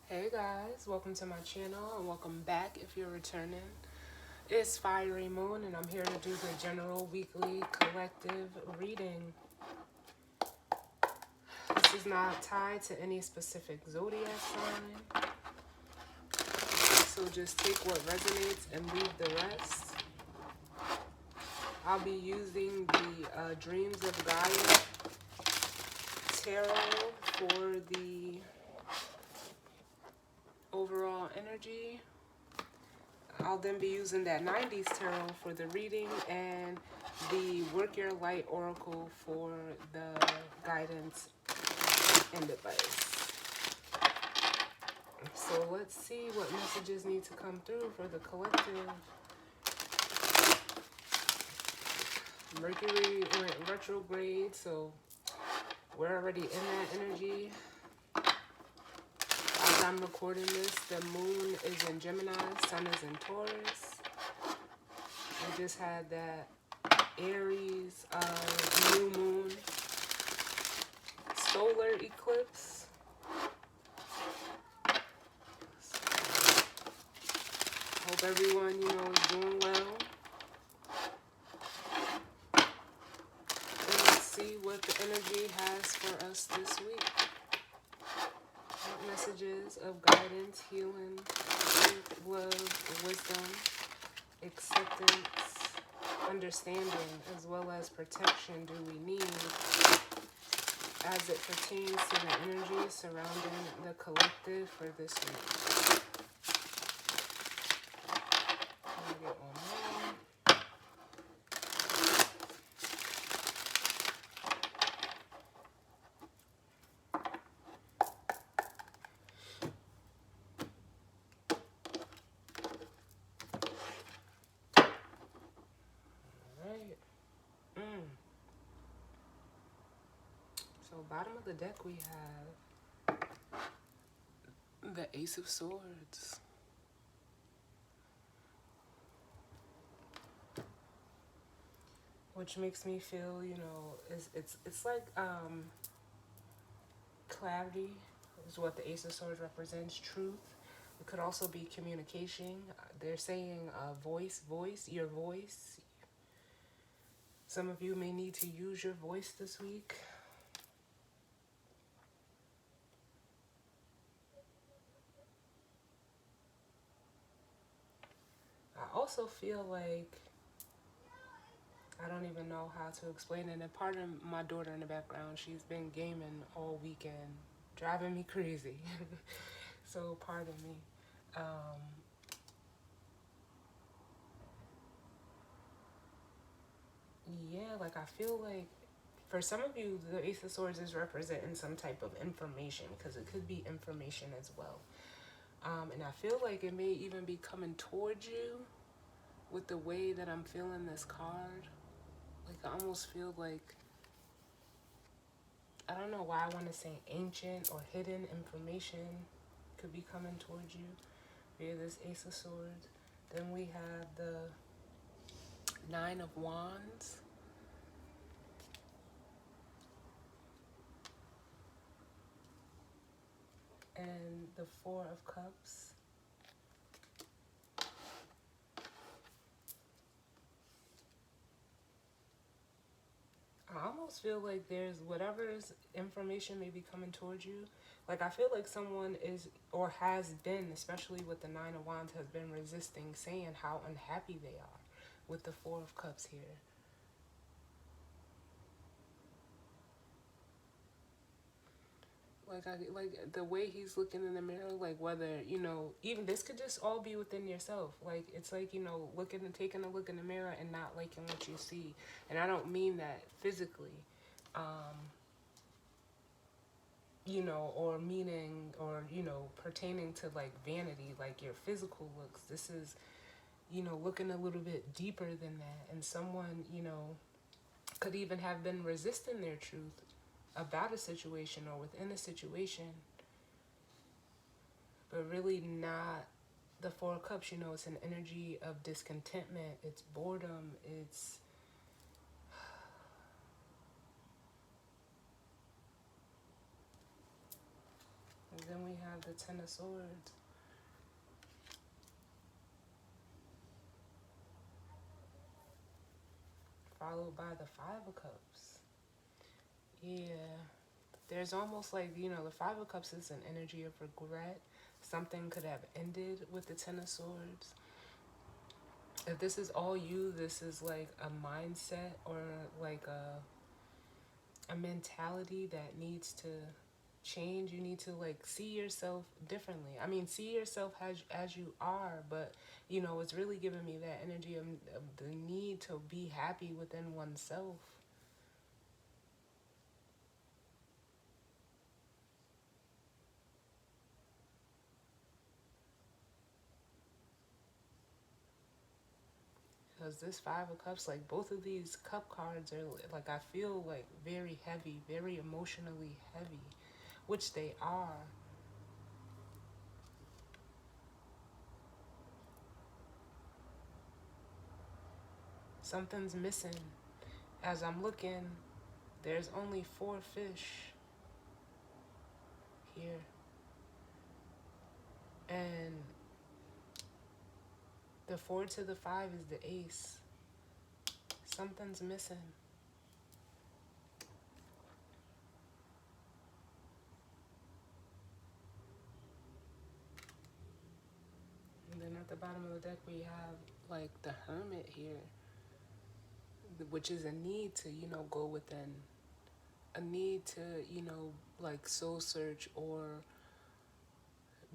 Hey guys, welcome to my channel and welcome back if you're returning. It's Fiery Moon and I'm here to do the general weekly collective reading. This is not tied to any specific zodiac sign, so just take what resonates and leave the rest. I'll be using the Dreams of Gaia tarot for the overall energy. I'll then be using that 90s tarot for the reading and the Work Your Light Oracle for the guidance and advice. So let's see what messages need to come through for the collective. Mercury went retrograde, so we're already in that energy. As I'm recording this, the moon is in Gemini, sun is in Taurus. We just had that Aries new moon solar eclipse. Hope everyone, is doing well. And let's see what the energy has for us this week. What messages of guidance, healing, truth, love, wisdom, acceptance, understanding, as well as protection do we need as it pertains to the energy surrounding the collective for this week? Let me get one more. So bottom of the deck we have the Ace of Swords. Which makes me feel, it's like clarity is what the Ace of Swords represents, truth. It could also be communication. They're saying voice, your voice. Some of you may need to use your voice this week. I also feel like, I don't even know how to explain it. And pardon my daughter in the background. She's been gaming all weekend, driving me crazy. So pardon me. Yeah, like I feel like for some of you, the Ace of Swords is representing some type of information, because it could be information as well. And I feel like it may even be coming towards you with the way that I'm feeling this card. Like I almost feel like, I don't know why I want to say ancient or hidden information could be coming towards you via this Ace of Swords. Then we have the Nine of Wands. And the Four of Cups. I almost feel like there's whatever's information may be coming towards you. Like I feel like someone is or has been, especially with the Nine of Wands, has been resisting saying how unhappy they are with the Four of Cups here. Like the way he's looking in the mirror, like whether, even this could just all be within yourself. Like it's like, looking and taking a look in the mirror and not liking what you see. And I don't mean that physically. Or meaning, or, pertaining to like vanity, like your physical looks. This is, looking a little bit deeper than that. And someone, could even have been resisting their truth about a situation or within a situation, but really not the Four of Cups. It's an energy of discontentment, it's boredom, it's and then we have have the Ten of Swords, followed by the Five of Cups. Yeah, there's almost like, the Five of Cups is an energy of regret. Something could have ended with the Ten of Swords. If this is all you, this is like a mindset or like a mentality that needs to change. You need to like see yourself differently. I mean, see yourself as you are, but it's really giving me that energy of the need to be happy within oneself. Because this Five of Cups, like both of these cup cards are like, I feel like very heavy, very emotionally heavy, which they are. Something's missing. As I'm looking, there's only 4 fish here. And the 4 to the 5 is the ace. Something's missing. And then at the bottom of the deck, we have like the Hermit here, which is a need to, go within. A need to, like soul search or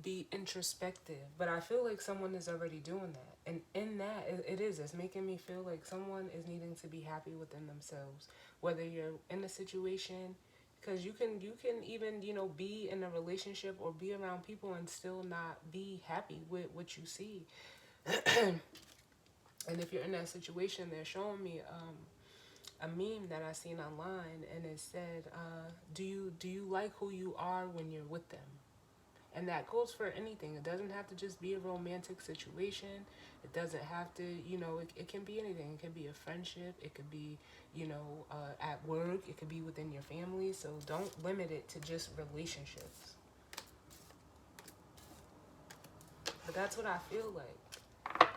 be introspective. But I feel like someone is already doing that. And in that, it's making me feel like someone is needing to be happy within themselves. Whether you're in a situation, because you can even, be in a relationship or be around people and still not be happy with what you see. And if you're in that situation, they're showing me a meme that I seen online, and it said, do you like who you are when you're with them? And that goes for anything. It doesn't have to just be a romantic situation. It doesn't have to, it can be anything. It can be a friendship. It could be, at work. It could be within your family. So don't limit it to just relationships. But that's what I feel like.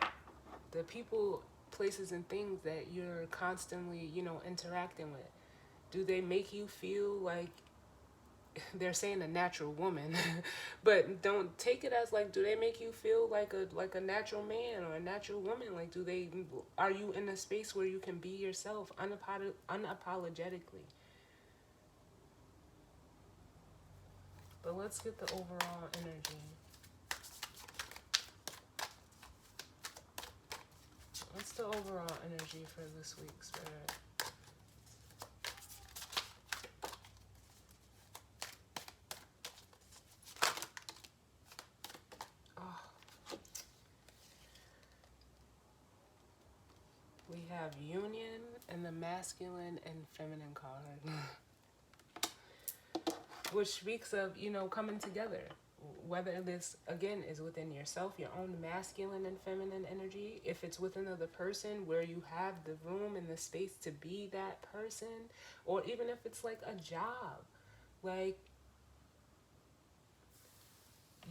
The people, places, and things that you're constantly, interacting with, do they make you feel like, they're saying a natural woman, but don't take it as like, do they make you feel like a natural man or a natural woman? Like, are you in a space where you can be yourself unapologetically? But let's get the overall energy. What's the overall energy for this week, Spirit? We have union and the masculine and feminine card. Which speaks of, coming together. Whether this, again, is within yourself, your own masculine and feminine energy, if it's within another person where you have the room and the space to be that person, or even if it's like a job. Like,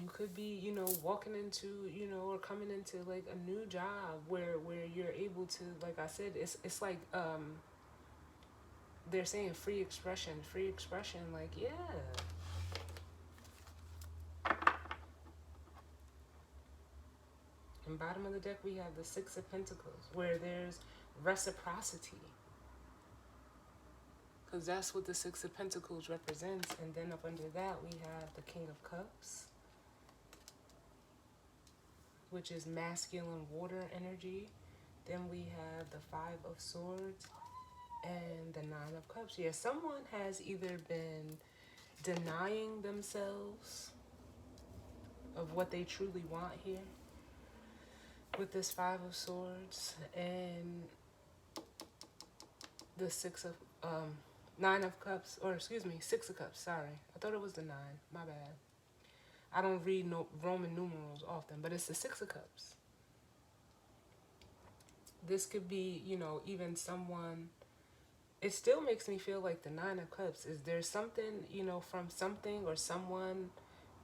you could be, walking into, or coming into like a new job where you're able to, like I said, it's like, they're saying free expression, like, yeah. And bottom of the deck, we have the Six of Pentacles, where there's reciprocity. Because that's what the Six of Pentacles represents. And then up under that, we have the King of Cups, which is masculine water energy. Then we have the Five of Swords and the Nine of Cups. Yeah, someone has either been denying themselves of what they truly want here with this Five of Swords and the Nine of Cups, or excuse me, Six of Cups, sorry. I thought it was the 9, my bad. I don't read Roman numerals often, but it's the Six of Cups. This could be, even someone, it still makes me feel like the Nine of Cups. Is there something, from something or someone,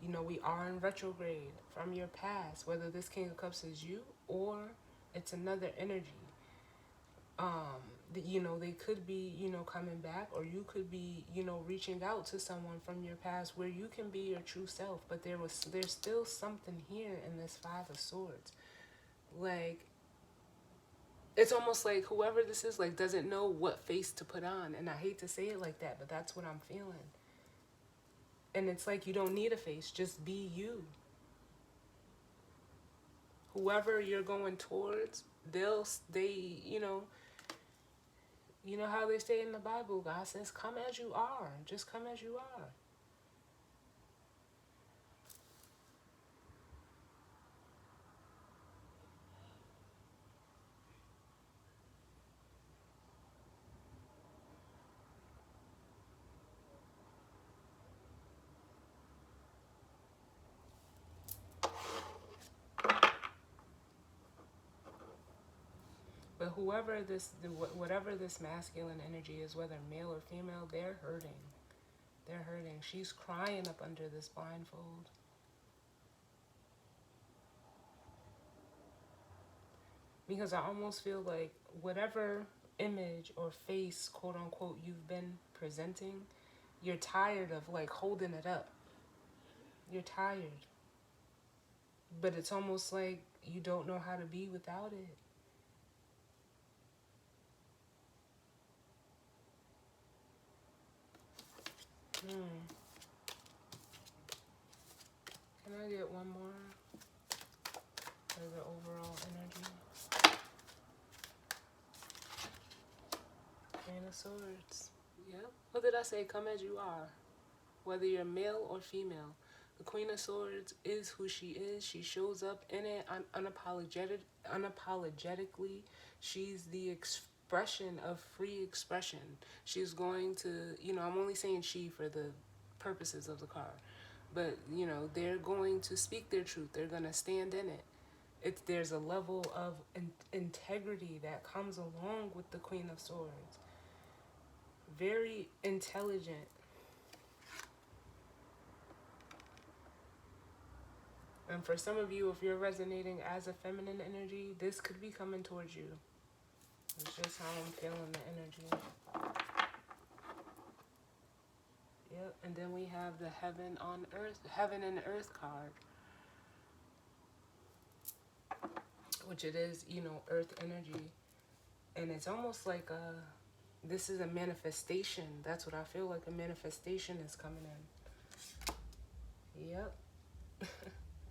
We are in retrograde from your past, whether this King of Cups is you or it's another energy. They could be, coming back, or you could be, reaching out to someone from your past where you can be your true self, but there's still something here in this Five of Swords. Like, it's almost like whoever this is, like, doesn't know what face to put on. And I hate to say it like that, but that's what I'm feeling. And it's like, you don't need a face, just be you. Whoever you're going towards, you know how they say in the Bible, God says, come as you are. Just come as you are. But whatever this masculine energy is, whether male or female, they're hurting. They're hurting. She's crying up under this blindfold. Because I almost feel like whatever image or face, quote unquote, you've been presenting, you're tired of, like, holding it up. You're tired. But it's almost like you don't know how to be without it. Can I get one more for the overall energy? Queen of Swords. Yep. What did I say? Come as you are. Whether you're male or female. The Queen of Swords is who she is. She shows up in it unapologetically. She's the expression of free expression. She's going to, I'm only saying she for the purposes of the card. But, they're going to speak their truth. They're going to stand in it. There's a level of integrity that comes along with the Queen of Swords. Very intelligent. And for some of you, if you're resonating as a feminine energy, this could be coming towards you. It's just how I'm feeling the energy. Yep, and then we have the Heaven and Earth card. Which it is, Earth energy. And it's almost like this is a manifestation. That's what I feel like. A manifestation is coming in. Yep.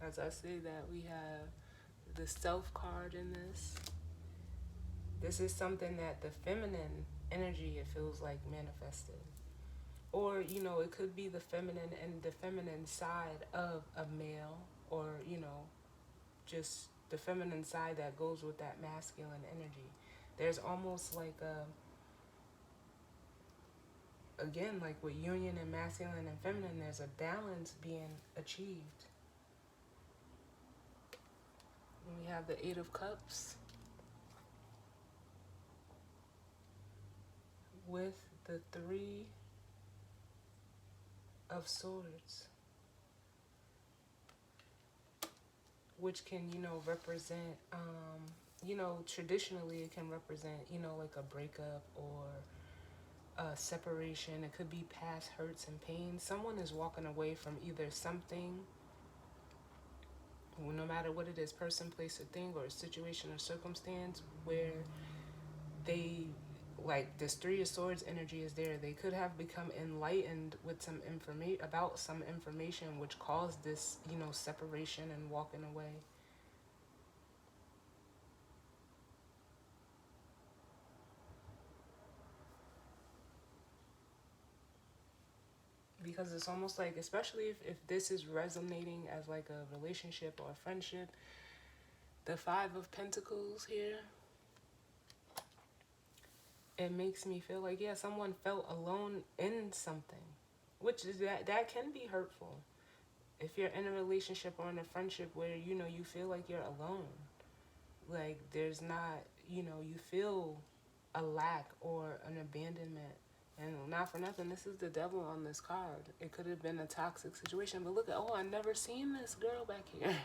As I say that, we have the Self card in this. This is something that the feminine energy, it feels like, manifested. Or, it could be the feminine and the feminine side of a male, or, just the feminine side that goes with that masculine energy. There's almost like again, like with union and masculine and feminine, there's a balance being achieved. And we have the Eight of Cups with the Three of Swords, which can, represent, traditionally it can represent, like a breakup or a separation. It could be past hurts and pains. Someone is walking away from either something, no matter what it is, person, place, or thing, or a situation or circumstance where they, like, this Three of Swords energy is there. They could have become enlightened with some information which caused this, separation and walking away. Because it's almost like, especially if this is resonating as like a relationship or a friendship, the Five of Pentacles here, it makes me feel like, yeah, someone felt alone in something, which is that can be hurtful. If you're in a relationship or in a friendship where, you feel like you're alone, like there's not, you feel a lack or an abandonment And not for nothing, this is the devil on this card. It could have been a toxic situation, but look at, oh, I never seen this girl back here.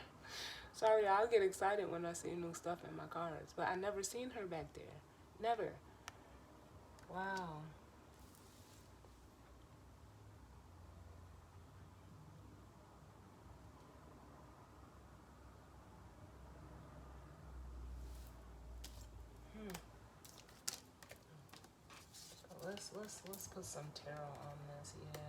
Sorry, I'll get excited when I see new stuff in my cards, but I never seen her back there. Never. Wow. Hmm. Let's put some tarot on this. Yeah.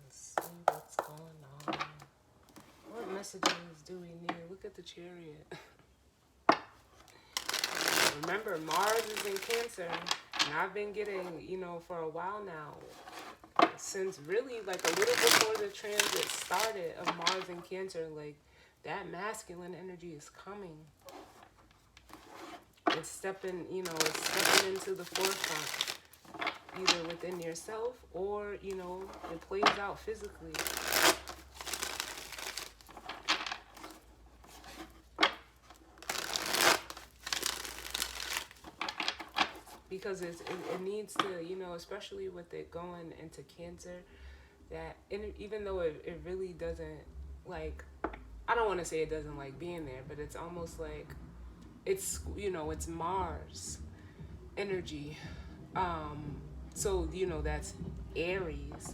Let's see what's going on. What messages do we need? Look at the Chariot. Remember, Mars is in Cancer, and I've been getting, for a while now, since really like a little before the transit started of Mars in Cancer, like that masculine energy is coming. It's stepping, it's stepping into the forefront, either within yourself or, it plays out physically. Because it needs to, especially with it going into Cancer, that even though it really doesn't like, I don't want to say it doesn't like being there, but it's almost like it's, it's Mars energy. So, that's Aries,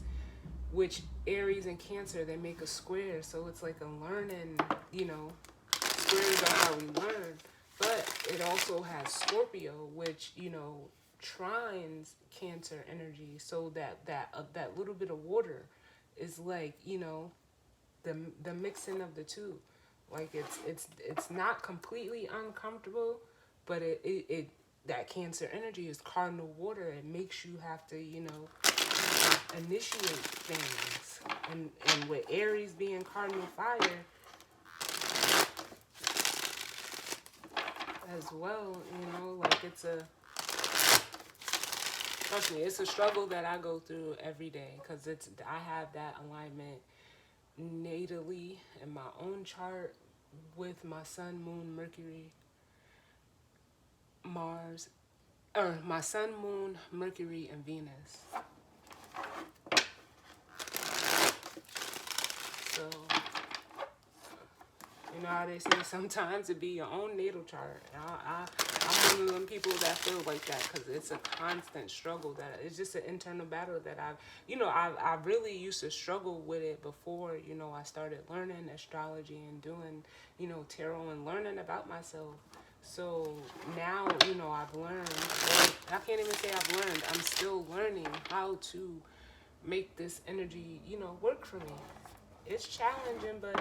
which Aries and Cancer, they make a square. So it's like a learning, squares are how we learn. But it also has Scorpio, which, trines Cancer energy. So that little bit of water is like, the mixing of the two. Like it's not completely uncomfortable, but it that Cancer energy is cardinal water. It makes you have to, initiate things. And with Aries being cardinal fire as well, like trust me, it's a struggle that I go through every day, because I have that alignment natally in my own chart with my sun, moon, Mercury, Mars, or my sun, moon, Mercury, and Venus. So, you know how they say sometimes it be your own natal chart. I'm one of them people that feel like that, because it's a constant struggle. That it's just an internal battle that I really used to struggle with it before, I started learning astrology and doing, tarot and learning about myself. So now, I've learned, I can't even say I've learned, I'm still learning how to make this energy, work for me. It's challenging, but,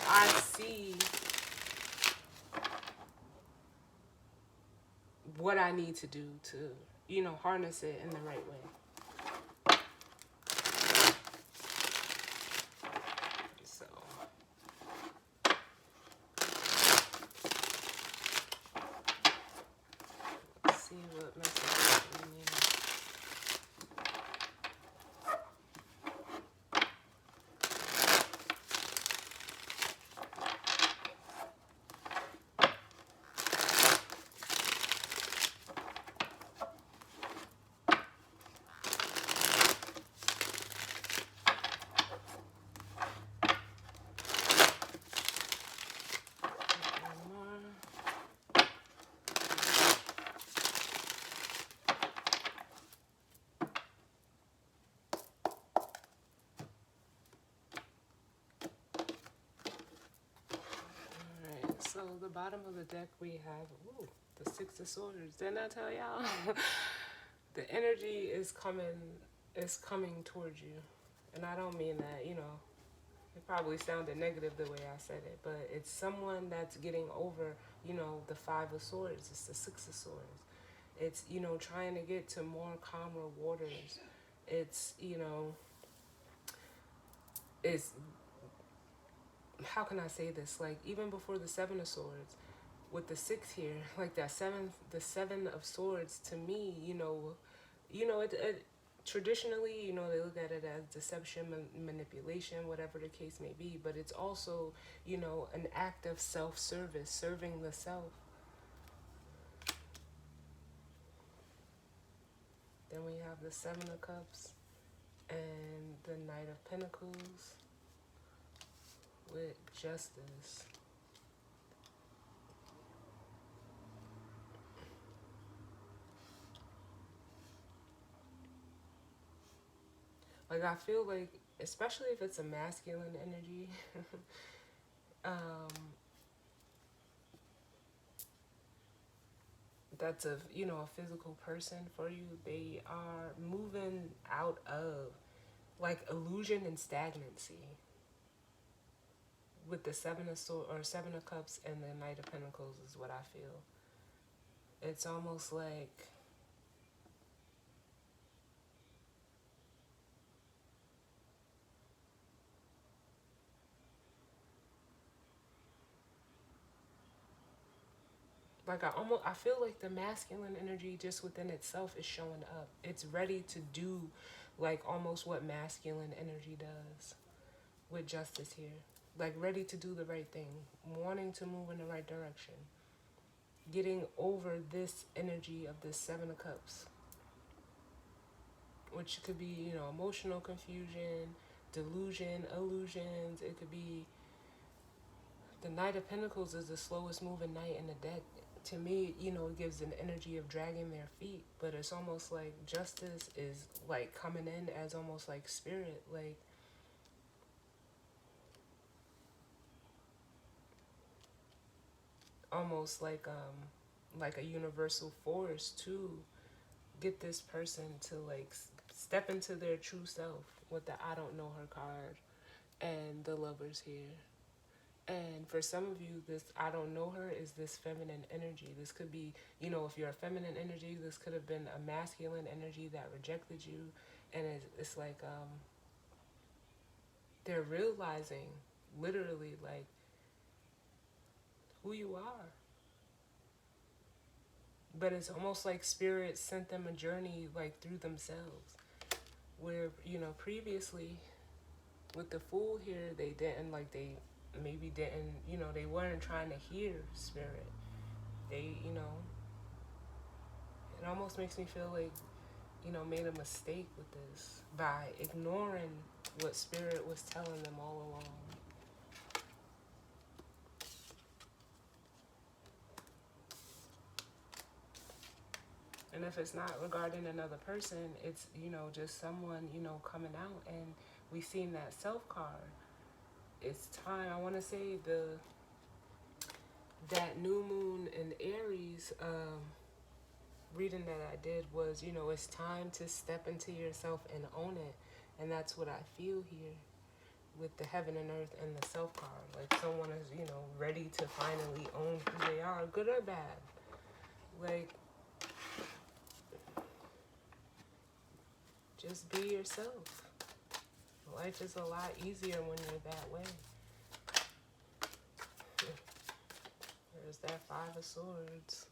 I see what I need to do to, harness it in the right way. So, let's see what message we need. So the bottom of the deck we have, the Six of Swords. Didn't I tell y'all? The energy is coming towards you. And I don't mean that, it probably sounded negative the way I said it, but it's someone that's getting over, the Five of Swords. It's the Six of Swords. It's, trying to get to more calmer waters. It's, it's, how can I say this? Like, even before the Seven of Swords, with the six here, like the Seven of Swords, to me, traditionally, they look at it as deception, manipulation, whatever the case may be, but it's also, an act of self-service, serving the self. Then we have the Seven of Cups and the Knight of Pentacles with Justice. Like, I feel like, especially if it's a masculine energy, um, that's a physical person for you, they are moving out of like illusion and stagnancy with the Seven of Cups and the Knight of Pentacles is what I feel. It's almost like I feel like the masculine energy just within itself is showing up. It's ready to do like almost what masculine energy does with Justice here. Like ready to do the right thing, wanting to move in the right direction, getting over this energy of this Seven of Cups, which could be, emotional confusion, delusion, illusions. It could be the Knight of Pentacles is the slowest moving knight in the deck. To me, it gives an energy of dragging their feet, but it's almost like Justice is like coming in as almost like spirit, like almost like a universal force to get this person to like step into their true self with the I don't know her card and the Lovers here. And for some of you, this I don't know her is this feminine energy. This could be, if you're a feminine energy, this could have been a masculine energy that rejected you. And it's like they're realizing literally like who you are. But it's almost like spirit sent them a journey like through themselves. Where, previously with the Fool here, they didn't like they maybe didn't, they weren't trying to hear spirit. They, it almost makes me feel like, made a mistake with this by ignoring what spirit was telling them all along. And if it's not regarding another person, it's, just someone, coming out, and we seen that self card. It's time. I want to say that new moon in Aries reading that I did was, it's time to step into yourself and own it. And that's what I feel here with the Heaven and Earth and the self card. Like someone is, ready to finally own who they are, good or bad. Like, just be yourself. Life is a lot easier when you're that way. There's that Five of Swords,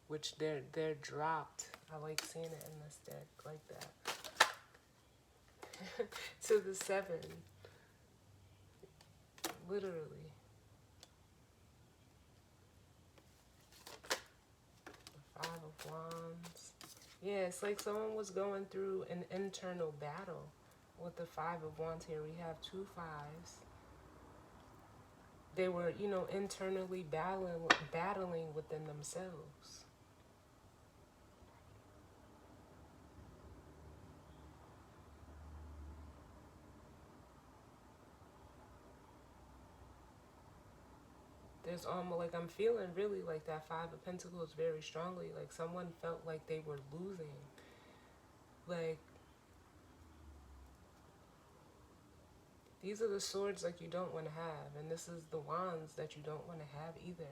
which they're dropped. I like seeing it in this deck like that. To the Seven, literally. The Five of Wands. Yeah, it's like someone was going through an internal battle. With the Five of Wands here, we have two fives. They were, internally battling within themselves. There's almost like I'm feeling really like that Five of Pentacles very strongly. Like someone felt like they were losing. Like, these are the swords like you don't want to have, and this is the wands that you don't want to have either.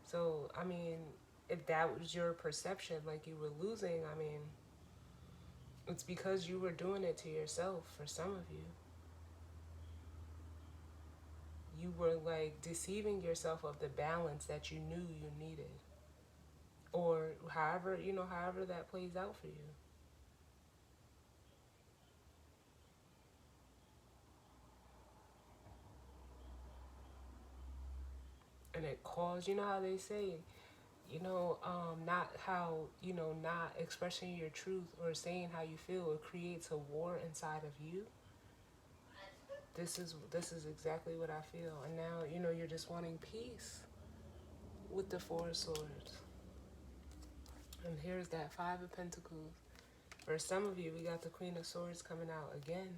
So, I mean, if that was your perception, like you were losing, I mean, it's because you were doing it to yourself for some of you. You were like deceiving yourself of the balance that you knew you needed. Or however that plays out for you. And it caused, you know how they say, not how, not expressing your truth or saying how you feel, it creates a war inside of you. This is exactly what I feel. And now, you're just wanting peace with the Four of Swords. And here's that Five of Pentacles. For some of you, we got the Queen of Swords coming out again.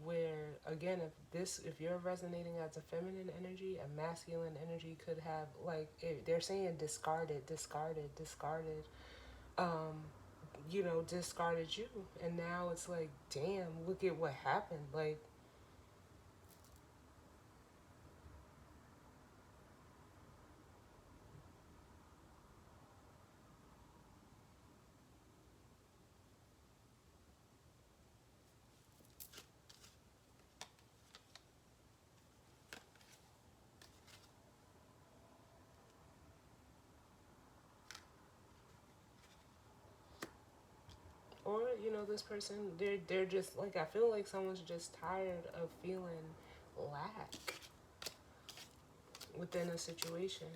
Where, again, if you're resonating as a feminine energy, a masculine energy could have, like, they're saying discarded, discarded you. And now it's like, damn, look at what happened. Like, or, this person, they're just, like, I feel like someone's just tired of feeling lack within a situation.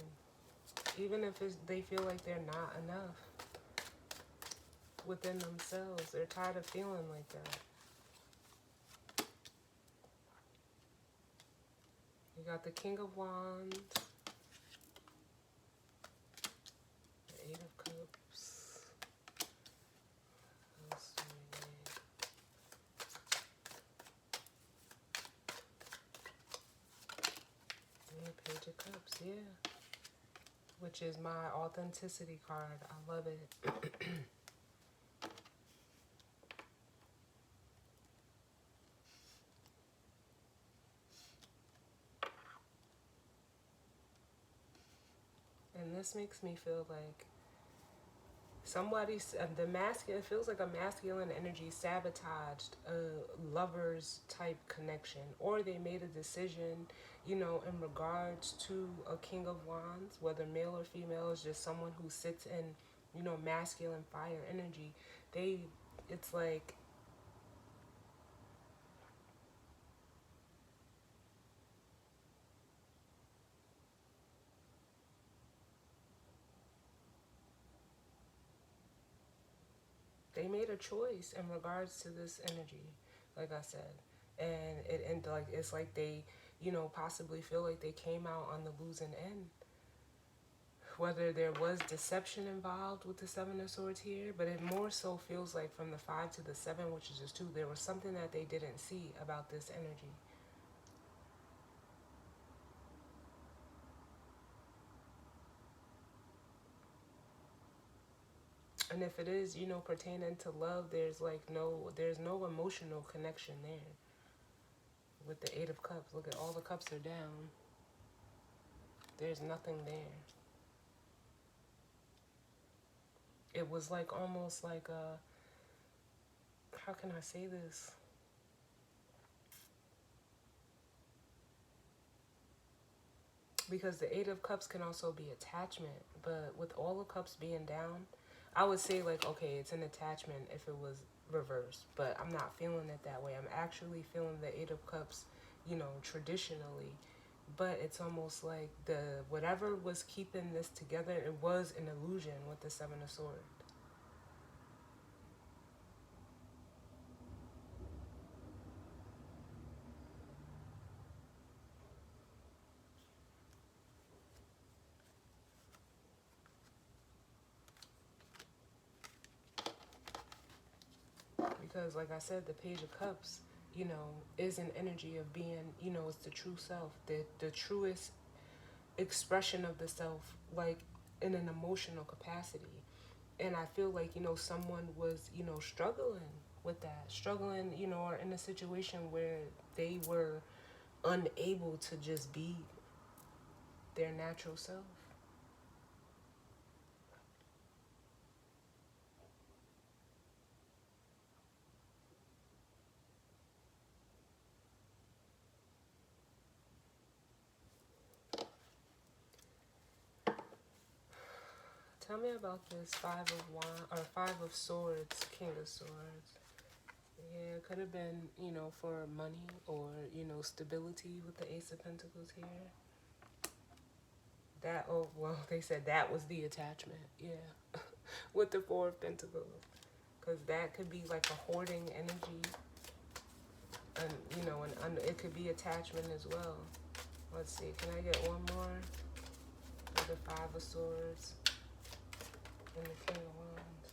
Even if they feel like they're not enough within themselves. They're tired of feeling like that. You got the King of Wands, the Eight of Cups. Let's see. Yeah, Page of Cups, yeah. Which is my authenticity card. I love it. And this makes me feel like somebody's it feels like a masculine energy sabotaged a lover's type connection, or they made a decision, in regards to a King of Wands, whether male or female, is just someone who sits in, masculine fire energy. It's like, they made a choice in regards to this energy, like I said. And like, it's like they, possibly feel like they came out on the losing end. Whether there was deception involved with the Seven of Swords here, but it more so feels like from the 5 to the 7, which is just 2, there was something that they didn't see about this energy. And if it is, pertaining to love, there's no emotional connection there. With the Eight of Cups, look at all the cups are down. There's nothing there. It was like almost like how can I say this? Because the Eight of Cups can also be attachment, but with all the cups being down, I would say, like, okay, it's an attachment if it was reversed, but I'm not feeling it that way. I'm actually feeling the Eight of Cups, traditionally, but it's almost like whatever was keeping this together, it was an illusion with the Seven of Swords. Because, like I said, the Page of Cups, is an energy of being, it's the true self, the truest expression of the self, like, in an emotional capacity. And I feel like, someone was, struggling with that, or in a situation where they were unable to just be their natural self. Tell me about this Five of Swords, King of Swords. Yeah, it could have been, for money or, stability with the Ace of Pentacles here. That, oh, well, they said that was the attachment. Yeah. With the Four of Pentacles. Because that could be like a hoarding energy. And, you know, it could be attachment as well. Let's see. Can I get one more? For the Five of Swords. And the King of Wands.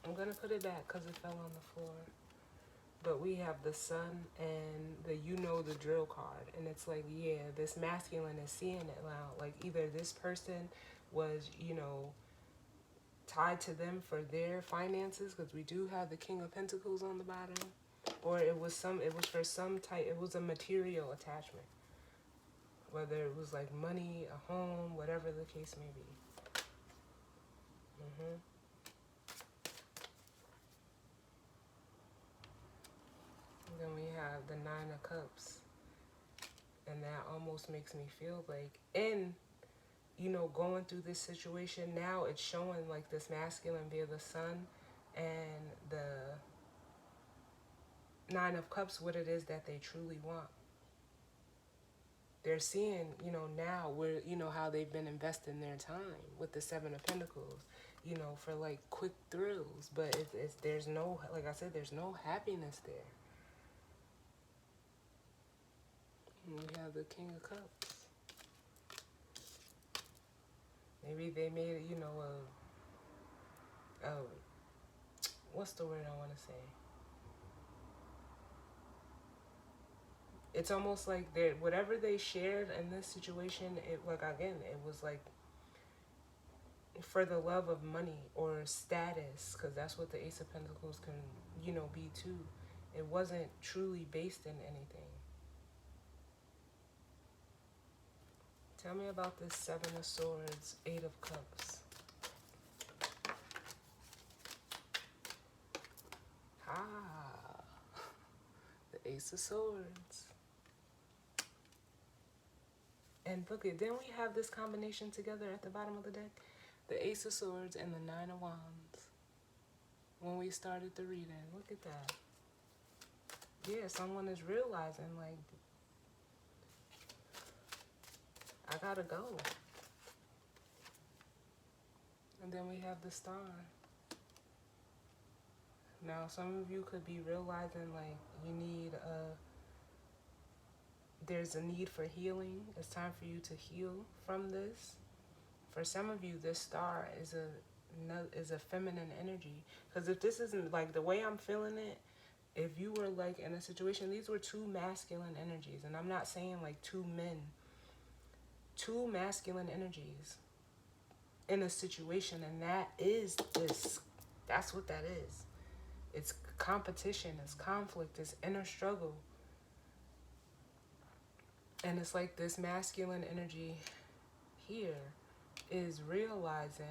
I'm going to put it back because it fell on the floor. But we have the Sun and the you know the drill card. And it's like, yeah, this masculine is seeing it now. Like either this person was, you know, tied to them for their finances, because we do have the King of Pentacles on the bottom. Or it was for some type, it was a material attachment. Whether it was like money, a home, whatever the case may be. And then we have the Nine of Cups. And that almost makes me feel like, you know, going through this situation now, it's showing like this masculine via the Sun and the Nine of Cups, what it is that they truly want. They're seeing, you know, now where, you know, how they've been investing their time with the Seven of Pentacles, you know, for like quick thrills. But there's no, like I said, there's no happiness there. And we have the King of Cups. Maybe they made it, you know, what's the word I want to say? It's almost like whatever they shared in this situation, it, like, again, it was like for the love of money or status, because that's what the Ace of Pentacles can, you know, be too. It wasn't truly based in anything. Tell me about this Seven of Swords, Eight of Cups. The Ace of Swords. And look at, then we have this combination together at the bottom of the deck. The Ace of Swords and the Nine of Wands. When we started the reading, look at that. Yeah, someone is realizing, like, I gotta go. And then we have the Star. Now, some of you could be realizing, like, there's a need for healing. It's time for you to heal from this. For some of you, this Star is a feminine energy. Because if this isn't, like, the way I'm feeling it, if you were, like, in a situation, these were two masculine energies. And I'm not saying, like, two men. Two masculine energies in a situation. And that is this. That's what that is. It's competition. It's conflict. It's inner struggle. And it's like this masculine energy here is realizing,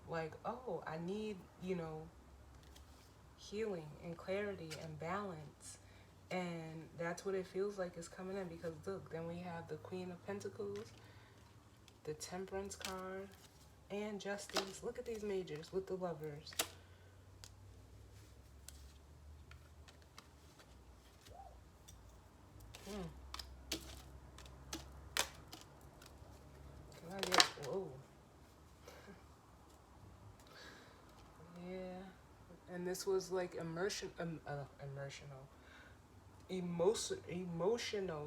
like, oh, I need, you know, healing and clarity and balance. And that's what it feels like is coming in. Because look, then we have the Queen of Pentacles, the Temperance card, and Justice. Look at these majors with the Lovers. Whoa. Yeah. And this was like emotional,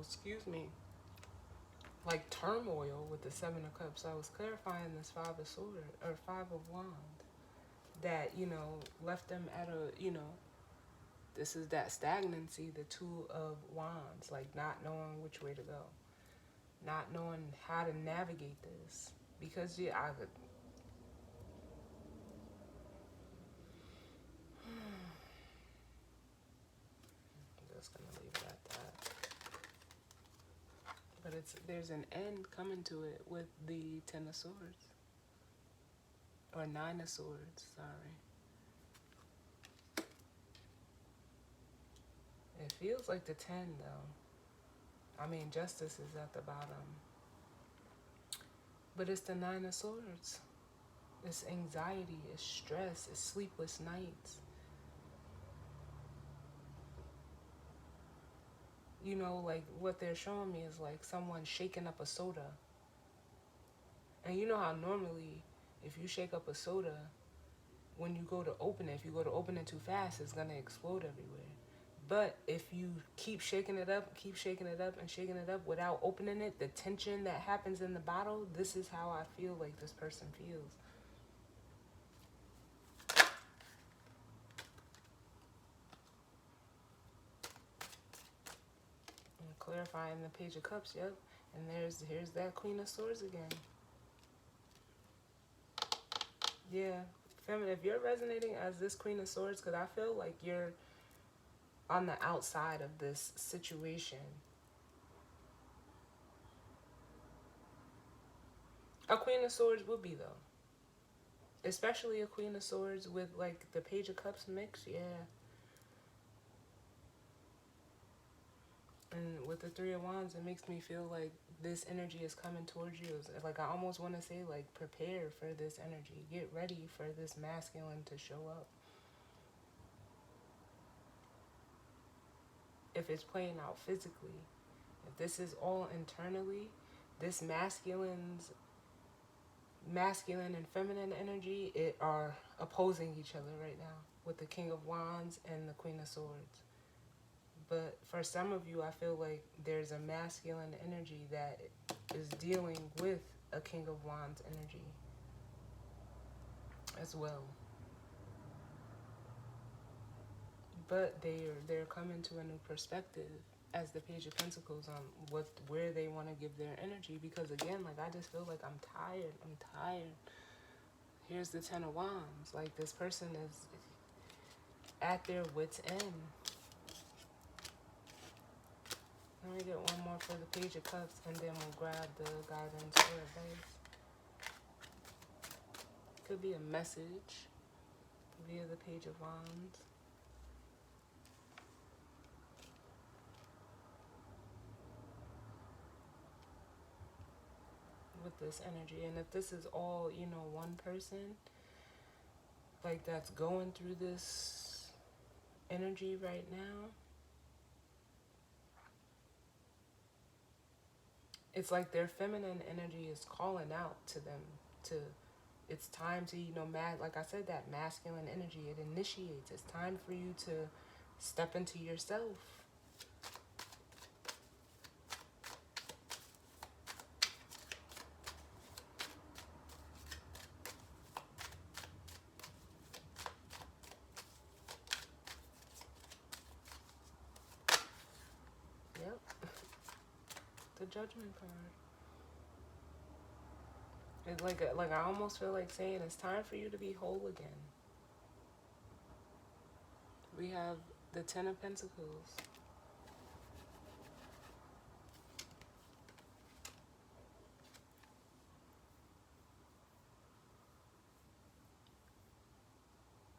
excuse me, like turmoil with the Seven of Cups. I was clarifying this Five of Swords, or Five of Wands, that, you know, left them at a, you know, this is that stagnancy, the Two of Wands, like not knowing which way to go. Not knowing how to navigate this. Because, yeah, I'm just going to leave it at that. But there's an end coming to it with the Ten of Swords. Or Nine of Swords, sorry. It feels like the 10, though. I mean, Justice is at the bottom. But it's the Nine of Swords. It's anxiety, it's stress, it's sleepless nights. you know, like what they're showing me is like someone shaking up a soda. And you know how normally if you shake up a soda, when you go to open it, if you go to open it too fast, it's gonna explode everywhere. But if you keep shaking it up, keep shaking it up, and shaking it up without opening it, the tension that happens in the bottle, this is how I feel like this person feels. And clarifying the Page of Cups, yep. And here's that Queen of Swords again. Yeah, feminine. If you're resonating as this Queen of Swords, because I feel like you're on the outside of this situation. A Queen of Swords would be though, especially a Queen of Swords with like the Page of Cups mix. Yeah, and with the Three of Wands, it makes me feel like this energy is coming towards you. It's like I almost want to say like prepare for this energy. Get ready for this masculine to show up. If it's playing out physically, if this is all internally, this masculine and feminine energy, it are opposing each other right now with the King of Wands and the Queen of Swords. But for some of you, I feel like there's a masculine energy that is dealing with a King of Wands energy as well. But they're coming to a new perspective as the Page of Pentacles on where they want to give their energy, because again, like I just feel like I'm tired. Here's the Ten of Wands. Like this person is at their wit's end. Let me get one more for the Page of Cups, and then we'll grab the guidance or advice. Could be a message via the Page of Wands. With this energy, and if this is all, you know, one person, like that's going through this energy right now, it's like their feminine energy is calling out to them to, it's time to, you know, like I said, that masculine energy, it initiates. It's time for you to step into yourself. Yep. The Judgment card. It's like I almost feel like saying it's time for you to be whole again. We have the Ten of Pentacles.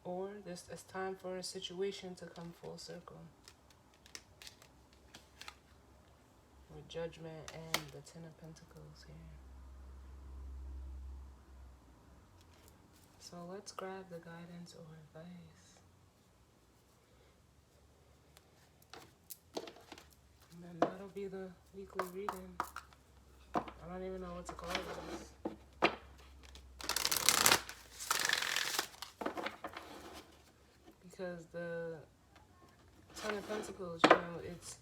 Or it's time for a situation to come full circle. With Judgment and the Ten of Pentacles here. So let's grab the guidance or advice. And then that'll be the weekly reading. I don't even know what to call this. Because the Ten of Pentacles, you know, it's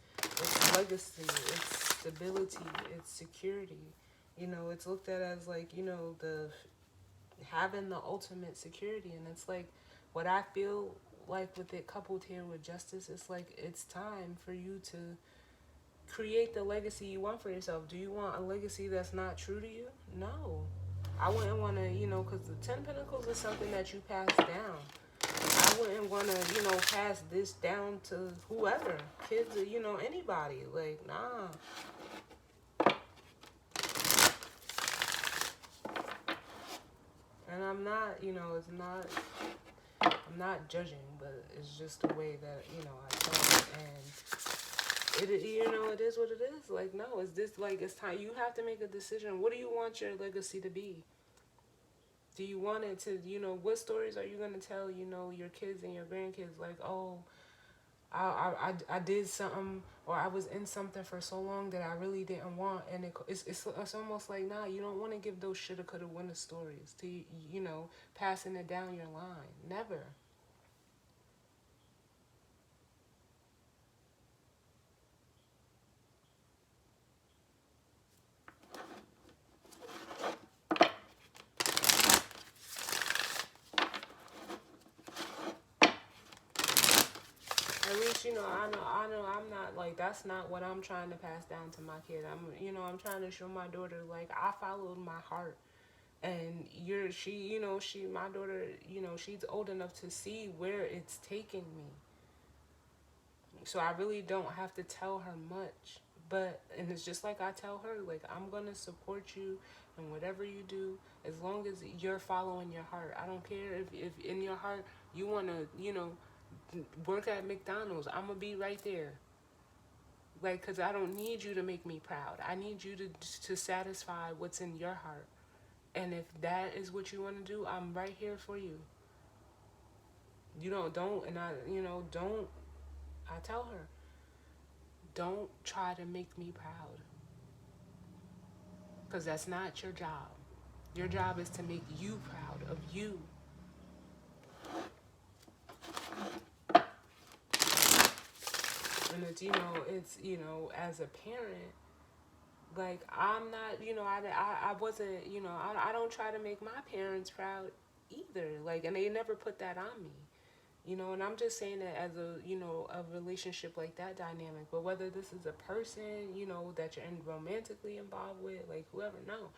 legacy, it's stability, it's security. You know, it's looked at as like, you know, having the ultimate security. And it's like what I feel like with it coupled here with justice, it's like it's time for you to create the legacy you want for yourself. Do you want a legacy that's not true to you? No. I wouldn't want to, you know, because the Ten Pentacles is something that you pass down. I wouldn't want to, you know, pass this down to whoever, kids or, you know, anybody. Like, nah. And I'm not, you know, I'm not judging, but it's just the way that, you know, I tell it. And it, you know, it is what it is. Like, no, it's this, like, it's time. You have to make a decision. What do you want your legacy to be? Do you want it to, you know, what stories are you going to tell, you know, your kids and your grandkids? Like, oh, I did something, or I was in something for so long that I really didn't want, and it's almost like, nah, you don't want to give those shoulda coulda woulda stories to, passing it down your line. Never. At least, I know I'm not like, that's not what I'm trying to pass down to my kid. I'm trying to show my daughter, like, I followed my heart. And my daughter, she's old enough to see where it's taking me. So I really don't have to tell her much. And it's just like I tell her, like, I'm going to support you in whatever you do, as long as you're following your heart. I don't care if in your heart you want to, work at McDonald's. I'm going to be right there. Like, because I don't need you to make me proud. I need you to satisfy what's in your heart. And if that is what you want to do, I'm right here for you. Don't, I tell her, don't try to make me proud. Because that's not your job. Your job is to make you proud of you. And as a parent, like, I'm not, I wasn't, I don't try to make my parents proud either. Like, and they never put that on me. And I'm just saying that as a relationship like that dynamic. But whether this is a person, that you're romantically involved with, like, whoever, no.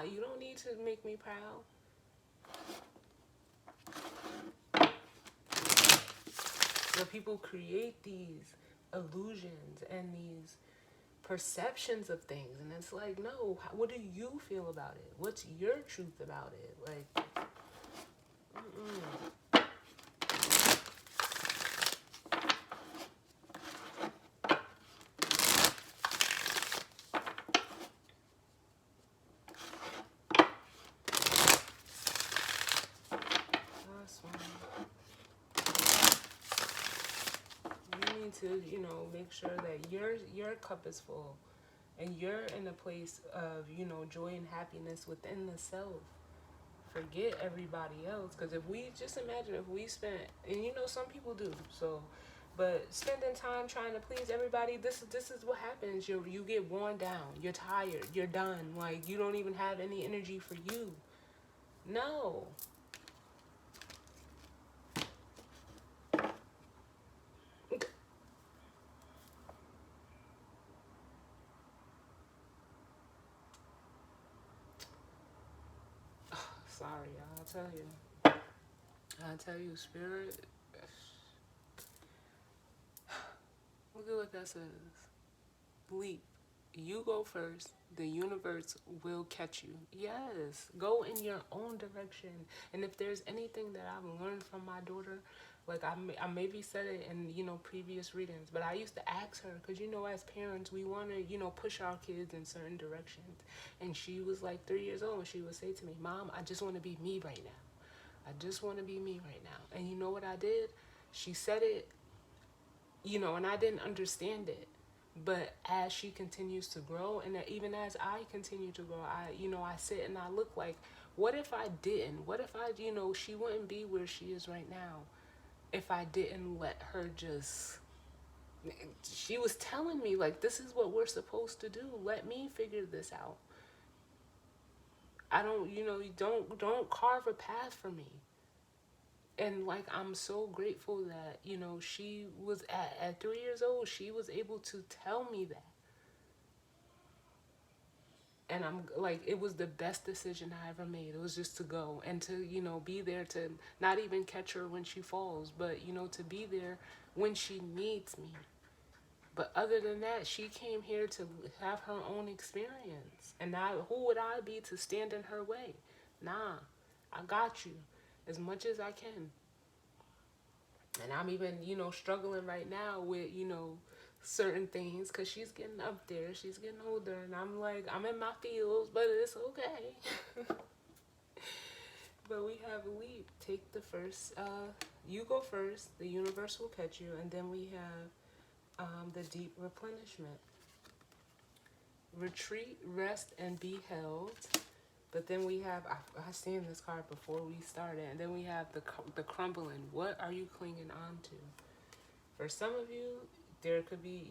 You don't need to make me proud. Where people create these illusions and these perceptions of things, and it's like, no, what do you feel about it? What's your truth about it? Like, mm-mm. That's fine. You need to, make sure that your cup is full, and you're in a place of, joy and happiness within the self. Forget everybody else, because if we just imagine if we spent, and some people do, so, but spending time trying to please everybody, this is what happens. You get worn down, you're tired, you're done, like, you don't even have any energy for you. No. Sorry, I'll tell you, spirit, look at what that says. Leap. You go first. The universe will catch you. Yes. Go in your own direction. And if there's anything that I've learned from my daughter, like, I maybe said it in, previous readings, but I used to ask her, because, as parents, we want to, push our kids in certain directions. And she was like 3 years old, and she would say to me, Mom, I just want to be me right now. I just want to be me right now. And you know what I did? She said it, and I didn't understand it. But as she continues to grow, and even as I continue to grow, I sit and I look like, what if I didn't? What if she wouldn't be where she is right now if I didn't let her just, she was telling me, like, this is what we're supposed to do. Let me figure this out. I don't, don't carve a path for me. And, like, I'm so grateful that, she was at 3 years old, she was able to tell me that. And I'm like, it was the best decision I ever made. It was just to go and to, be there, to not even catch her when she falls, but, to be there when she needs me. But other than that, she came here to have her own experience. And who would I be to stand in her way? Nah, I got you as much as I can. And I'm even, struggling right now with, certain things, because she's getting up there, she's getting older, and I'm like, I'm in my feels, but it's okay. But we have a leap. Take the first You go first. The universe will catch you, and then we have the deep replenishment. Retreat, rest, and be held. But then we have, I seen this card before we started, and then we have the crumbling. What are you clinging on to? For some of you, there could be,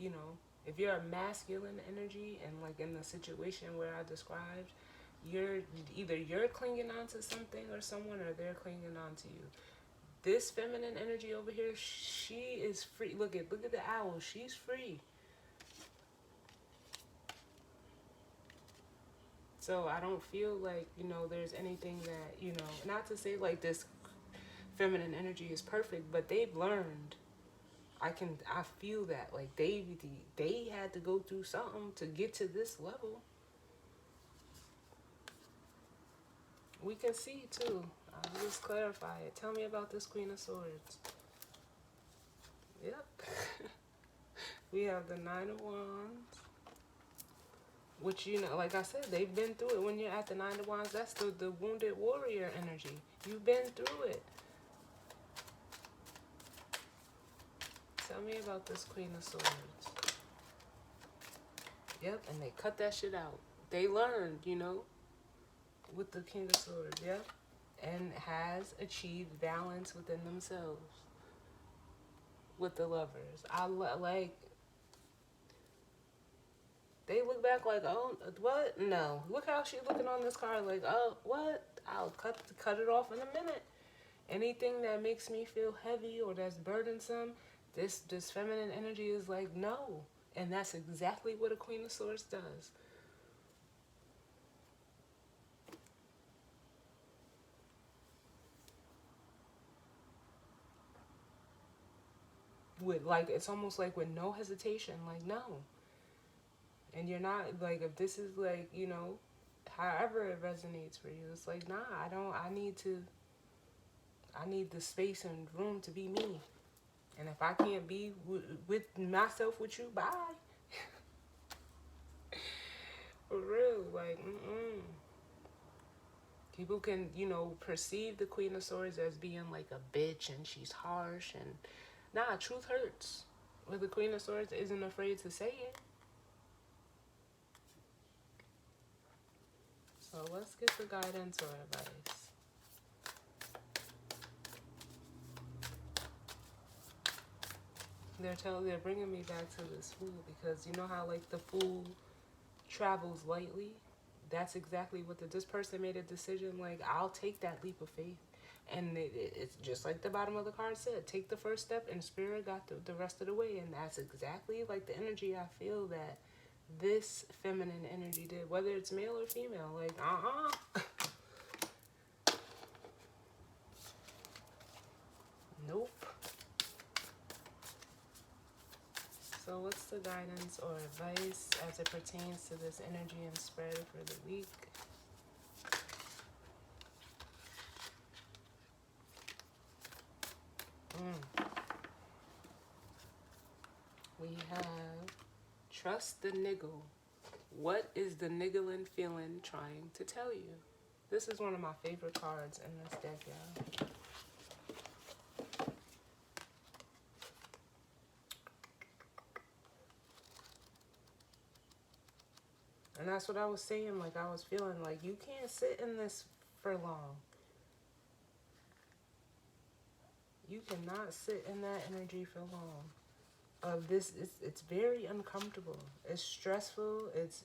if you're a masculine energy and like in the situation where I described, you're clinging on to something or someone, or they're clinging on to you. This feminine energy over here, she is free. Look at the owl. She's free. So I don't feel like, there's anything that, not to say like this feminine energy is perfect, but they've learned. I feel that like they had to go through something to get to this level. We can see too. I'll just clarify it. Tell me about this Queen of Swords. Yep. We have the Nine of Wands. Which, like I said, they've been through it. When you're at the Nine of Wands, that's the wounded warrior energy. You've been through it. Tell me about this Queen of Swords. Yep, and they cut that shit out. They learned, with the King of Swords, yep. And has achieved balance within themselves. With the Lovers. They look back like, oh, what? No. Look how she's looking on this card like, oh, what? I'll cut it off in a minute. Anything that makes me feel heavy or that's burdensome, this feminine energy is like, no. And that's exactly what a Queen of Swords does. It's almost like with no hesitation, like, no. And you're not, like, if this is like, however it resonates for you, it's like, nah, I need the space and room to be me. And if I can't be with myself with you, bye. For real, like, People can, perceive the Queen of Swords as being like a bitch and she's harsh and, nah, truth hurts. But the Queen of Swords isn't afraid to say it. So let's get the guidance or advice. They're bringing me back to this Fool, because you know how like the Fool travels lightly? That's exactly what this person made a decision, like, I'll take that leap of faith. And it's just like the bottom of the card said, take the first step and Spirit got the rest of the way. And that's exactly like the energy I feel that this feminine energy did, whether it's male or female. Like, nope. So what's the guidance or advice as it pertains to this energy and spread for the week? We have trust the niggle. What is the niggling feeling trying to tell you? This is one of my favorite cards in this deck, y'all. And that's what I was saying, like I was feeling like you can't sit in this for long. You cannot sit in that energy for long. This it's very uncomfortable. It's stressful. It's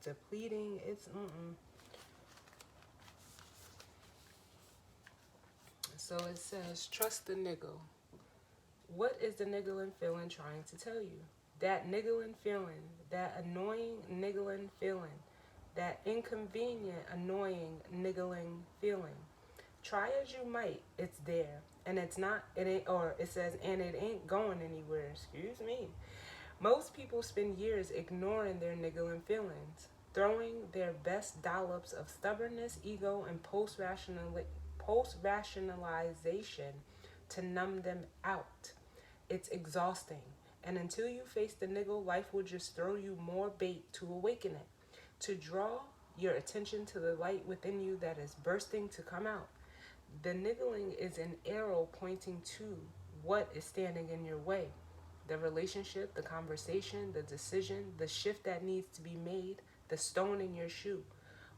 depleting. It's So it says trust the niggle. What is the niggling feeling trying to tell you? That niggling feeling, that annoying niggling feeling, that inconvenient, annoying niggling feeling. Try as you might, it's there. And it says, and it ain't going anywhere, excuse me. Most people spend years ignoring their niggling feelings, throwing their best dollops of stubbornness, ego, and post-rationalization to numb them out. It's exhausting. And until you face the niggle, life will just throw you more bait to awaken it, to draw your attention to the light within you that is bursting to come out. The niggling is an arrow pointing to what is standing in your way. The relationship, the conversation, the decision, the shift that needs to be made, the stone in your shoe.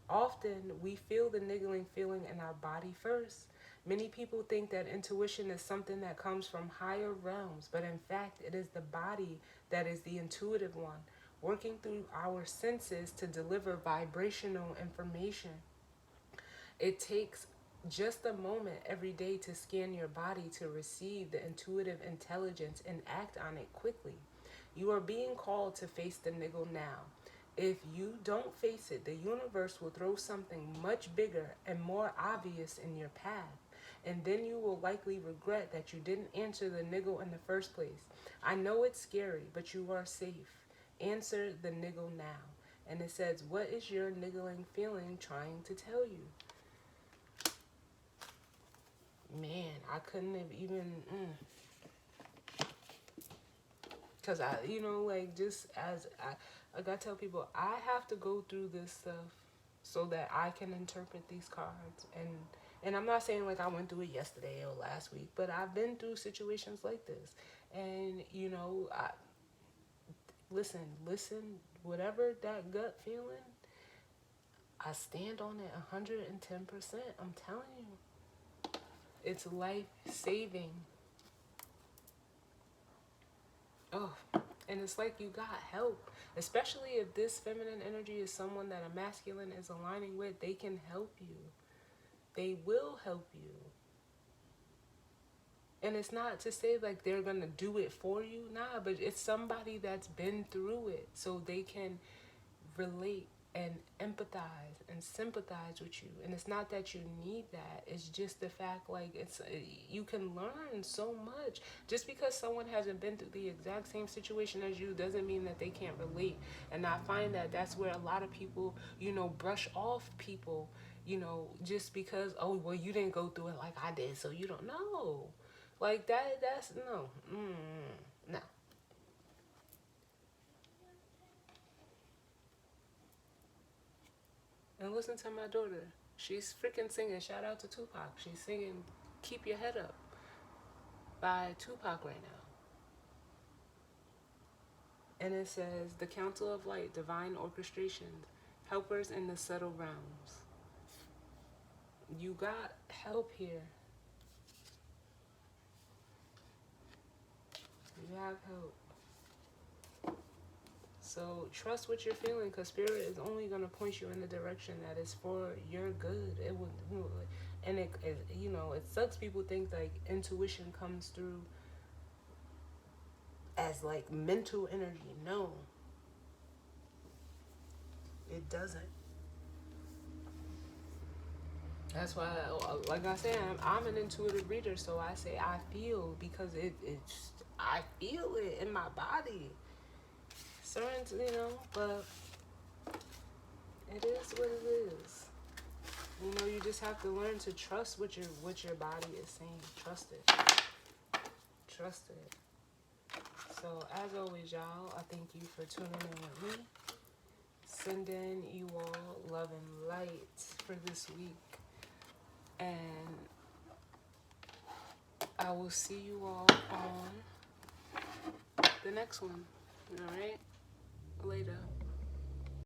Often we feel the niggling feeling in our body first. Many people think that intuition is something that comes from higher realms, but in fact, it is the body that is the intuitive one, working through our senses to deliver vibrational information. It takes just a moment every day to scan your body to receive the intuitive intelligence and act on it quickly. You are being called to face the niggle now. If you don't face it, the universe will throw something much bigger and more obvious in your path. And then you will likely regret that you didn't answer the niggle in the first place. I know it's scary, but you are safe. Answer the niggle now. And it says, what is your niggling feeling trying to tell you? Man, I couldn't have even, because just as I gotta tell people, I have to go through this stuff so that I can interpret these cards. And I'm not saying like I went through it yesterday or last week, but I've been through situations like this. And, listen, whatever that gut feeling, I stand on it 110%. I'm telling you. It's life-saving. Oh, and it's like you got help. Especially if this feminine energy is someone that a masculine is aligning with, they can help you. They will help you. And it's not to say like they're going to do it for you. Nah, but it's somebody that's been through it so they can relate and empathize and sympathize with you. And it's not that you need that. It's just the fact like you can learn so much. Just because someone hasn't been through the exact same situation as you doesn't mean that they can't relate. And I find that that's where a lot of people, brush off people, just because, oh, well, you didn't go through it like I did, so you don't know. Like that's no. No. And listen to my daughter. She's freaking singing. Shout out to Tupac. She's singing Keep Your Head Up by Tupac right now. And it says, the Council of Light, Divine Orchestrations, helpers in the subtle realms. You got help here. You have help. So trust what you're feeling, because spirit is only going to point you in the direction that is for your good. It would, and it sucks. People think like intuition comes through as like mental energy. No, it doesn't. That's why, like I said, I'm an intuitive reader, so I say I feel, because I feel it in my body. Certain, but it is what it is. You just have to learn to trust what your body is saying. Trust it. Trust it. So as always, y'all, I thank you for tuning in with me. Sending you all love and light for this week. And I will see you all on the next one. All right? Later.